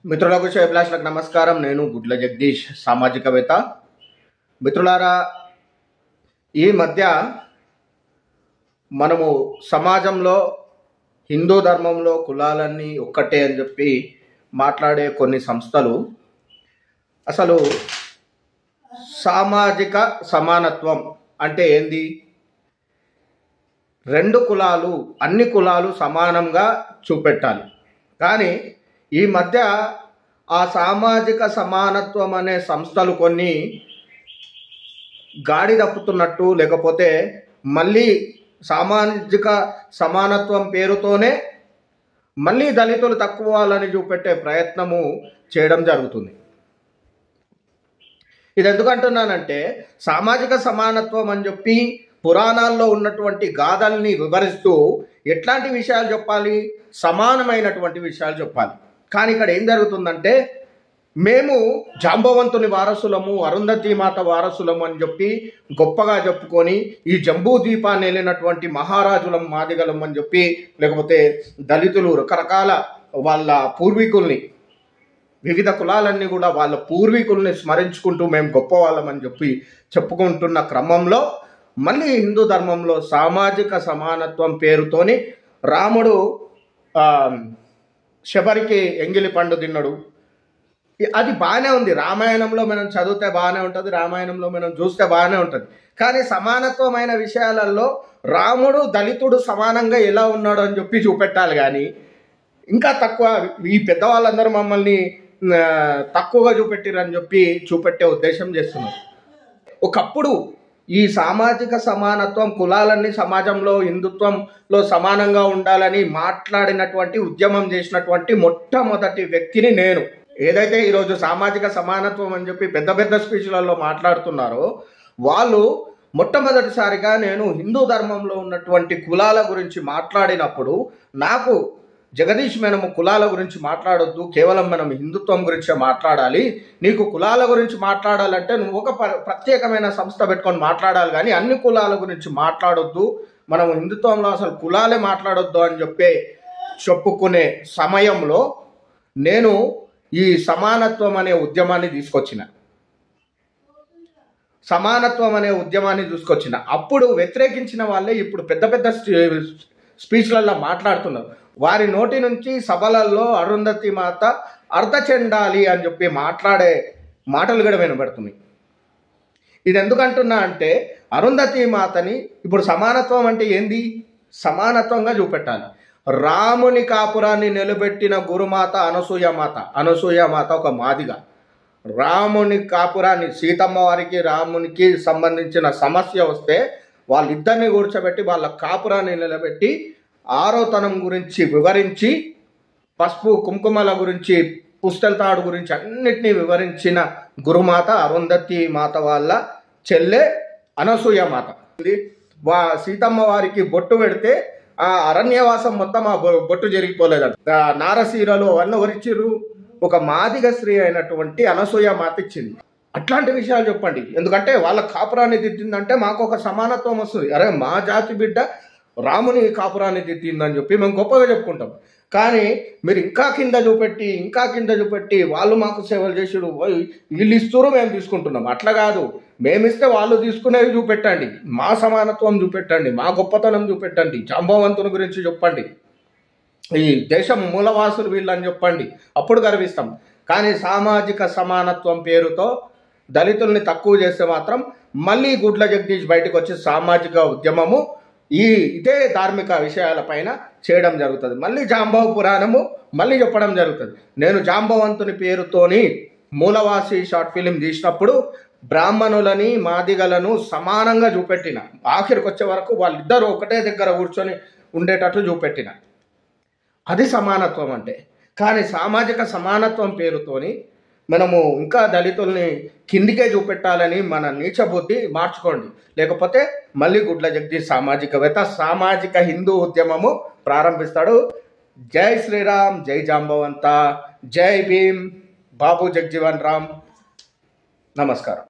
మిత్రులకు శ్రేయభిలాషులకు నమస్కారం. నేను గుడ్ల జగదీష్, సామాజికవేత్త. మిత్రులారా, ఈ మధ్య మనము సమాజంలో హిందూ ధర్మంలో కులాలన్నీ ఒక్కటే అని చెప్పి మాట్లాడే కొన్ని సంస్థలు అసలు సామాజిక సమానత్వం అంటే ఏంది, రెండు కులాలు అన్ని కులాలు సమానంగా చూపెట్టాలి. కానీ ఈ మధ్య ఆ సామాజిక సమానత్వం అనే సంస్థలు కొన్ని గాడి తప్పుతున్నట్టు, లేకపోతే మళ్ళీ సామాజిక సమానత్వం పేరుతోనే మళ్ళీ దళితులు తక్కువ వాళ్ళని చూపెట్టే ప్రయత్నము చేయడం జరుగుతుంది. ఇది ఎందుకంటున్నానంటే, సామాజిక సమానత్వం అని చెప్పి పురాణాల్లో ఉన్నటువంటి గాథల్ని వివరిస్తూ ఎట్లాంటి విషయాలు చెప్పాలి, సమానమైనటువంటి విషయాలు చెప్పాలి. కానీ ఇక్కడ ఏం జరుగుతుందంటే, మేము జాంబవంతుని వారసులము, అరుంధతి మాత వారసులము అని చెప్పి గొప్పగా చెప్పుకొని ఈ జంబూ ద్వీపాన్ని వెళ్ళినటువంటి మహారాజులం, మాదిగలం అని చెప్పి, లేకపోతే దళితులు రకరకాల వాళ్ళ పూర్వీకుల్ని, వివిధ కులాలన్నీ కూడా వాళ్ళ పూర్వీకుల్ని స్మరించుకుంటూ మేము గొప్ప వాళ్ళమని చెప్పి చెప్పుకుంటున్న క్రమంలో మళ్ళీ హిందూ ధర్మంలో సామాజిక సమానత్వం పేరుతోని రాముడు శబరికి ఎంగిలి పండు తిన్నాడు. అది బాగానే ఉంది, రామాయణంలో మనం చదివితే బాగానే ఉంటుంది, రామాయణంలో మనం చూస్తే బాగానే ఉంటుంది. కానీ సమానత్వమైన విషయాలలో రాముడు దళితుడు సమానంగా ఎలా ఉన్నాడు అని చెప్పి చూపెట్టాలి. కానీ ఇంకా తక్కువ, ఈ పెద్దవాళ్ళందరూ మమ్మల్ని తక్కువగా చూపెట్టిరని చెప్పి చూపెట్టే ఉద్దేశం చేస్తున్నారు. ఒకప్పుడు ఈ సామాజిక సమానత్వం, కులాలన్నీ సమాజంలో హిందుత్వంలో సమానంగా ఉండాలని మాట్లాడినటువంటి, ఉద్యమం చేసినటువంటి మొట్టమొదటి వ్యక్తిని నేను. ఏదైతే ఈరోజు సామాజిక సమానత్వం అని చెప్పి పెద్ద పెద్ద స్పీచ్లలో మాట్లాడుతున్నారో, వాళ్ళు మొట్టమొదటిసారిగా నేను హిందూ ధర్మంలో ఉన్నటువంటి కులాల గురించి మాట్లాడినప్పుడు, నాకు జగదీష్, మనము కులాల గురించి మాట్లాడొద్దు, కేవలం మనం హిందుత్వం గురించే మాట్లాడాలి, నీకు కులాల గురించి మాట్లాడాలంటే నువ్వు ఒక ప్రత్యేకమైన సంస్థ పెట్టుకొని మాట్లాడాలి, కానీ అన్ని కులాల గురించి మాట్లాడొద్దు, మనం హిందుత్వంలో అసలు కులాలే మాట్లాడొద్దు అని చెప్పుకునే సమయంలో నేను ఈ సమానత్వం అనే ఉద్యమాన్ని తీసుకొచ్చిన. అప్పుడు వ్యతిరేకించిన వాళ్ళే ఇప్పుడు పెద్ద పెద్ద స్పీచ్లలో మాట్లాడుతున్నారు. వారి నోటి నుంచి సభలలో అరుంధతి మాత అర్ధచండాలి అని చెప్పి మాట్లాడే మాటలు కూడా వినబడుతున్నాయి. ఇది ఎందుకంటున్నా అంటే, అరుంధతి మాతని ఇప్పుడు సమానత్వం అంటే ఏంది, సమానత్వంగా చూపెట్టాలి. రాముని కాపురాన్ని నిలబెట్టిన గురుమాత అనసూయమాత ఒక మాదిగ. రాముని కాపురాన్ని, సీతమ్మ వారికి రామునికి సంబంధించిన సమస్య వస్తే వాళ్ళిద్దరిని కూర్చోబెట్టి వాళ్ళ కాపురాన్ని నిలబెట్టి ఆరోతనం గురించి వివరించి, పసుపు కుంకుమల గురించి, పుస్తల తాడు గురించి అన్నిటినీ వివరించిన గురుమాత అరుంధతి మాత వాళ్ళ చెల్లె అనసూయమాత. సీతమ్మ వారికి బొట్టు పెడితే ఆ అరణ్యవాసం మొత్తం ఆ బొట్టు జరిగిపోలేదంట. నారసీరలు అవన్నీ వరిచిరు, ఒక మాదిగ స్త్రీ అయినటువంటి అనసూయమాత ఇచ్చింది. అట్లాంటి విషయాలు చెప్పండి. ఎందుకంటే వాళ్ళ కాపురాన్ని దిద్దిందంటే మాకు ఒక సమానత్వం వస్తుంది. అరే, మా జాతి బిడ్డ రాముని కాపురాన్ని దిద్దిందని చెప్పి మేము గొప్పగా చెప్పుకుంటాం. కానీ మీరు ఇంకా కింద చూపెట్టి వాళ్ళు మాకు సేవలు చేసుడు, వీళ్ళు ఇస్తురు మేము తీసుకుంటున్నాం. అట్లా కాదు, మేమిస్తే వాళ్ళు తీసుకునేవి చూపెట్టండి, మా సమానత్వం చూపెట్టండి, మా గొప్పతనం చూపెట్టండి, జాంబవంతుని గురించి చెప్పండి, ఈ దేశం మూలవాసులు వీళ్ళని చెప్పండి, అప్పుడు గర్విస్తాం. కానీ సామాజిక సమానత్వం పేరుతో దళితుల్ని తక్కువ చేస్తే మాత్రం మళ్ళీ గుడ్ల జగదీష్ బయటకు వచ్చి సామాజిక ఉద్యమము ఇదే ధార్మిక విషయాలపైన చేయడం జరుగుతుంది. మళ్ళీ జాంబవ పురాణము మళ్ళీ చెప్పడం జరుగుతుంది. నేను జాంబవంతుని పేరుతోని మూలవాసి షార్ట్ ఫిలిం తీసినప్పుడు బ్రాహ్మణులని, మాదిగలను సమానంగా చూపెట్టిన. ఆఖరికి వచ్చే వరకు వాళ్ళిద్దరూ ఒకటే దగ్గర కూర్చొని ఉండేటట్లు చూపెట్టిన. అది సమానత్వం అంటే. కానీ సామాజిక సమానత్వం పేరుతోని మనము ఇంకా దళితుల్ని కిందికే చూపెట్టాలని మన నీచ బుద్ధి మార్చుకోండి. లేకపోతే మళ్ళీ గుడ్ల జగదీష్ సామాజికవేత్త సామాజిక హిందూ ఉద్యమము ప్రారంభిస్తాడు. జై శ్రీరామ్, జై జాంబవంత, జై భీమ్, బాబు జగజీవన్ రామ్. నమస్కారం.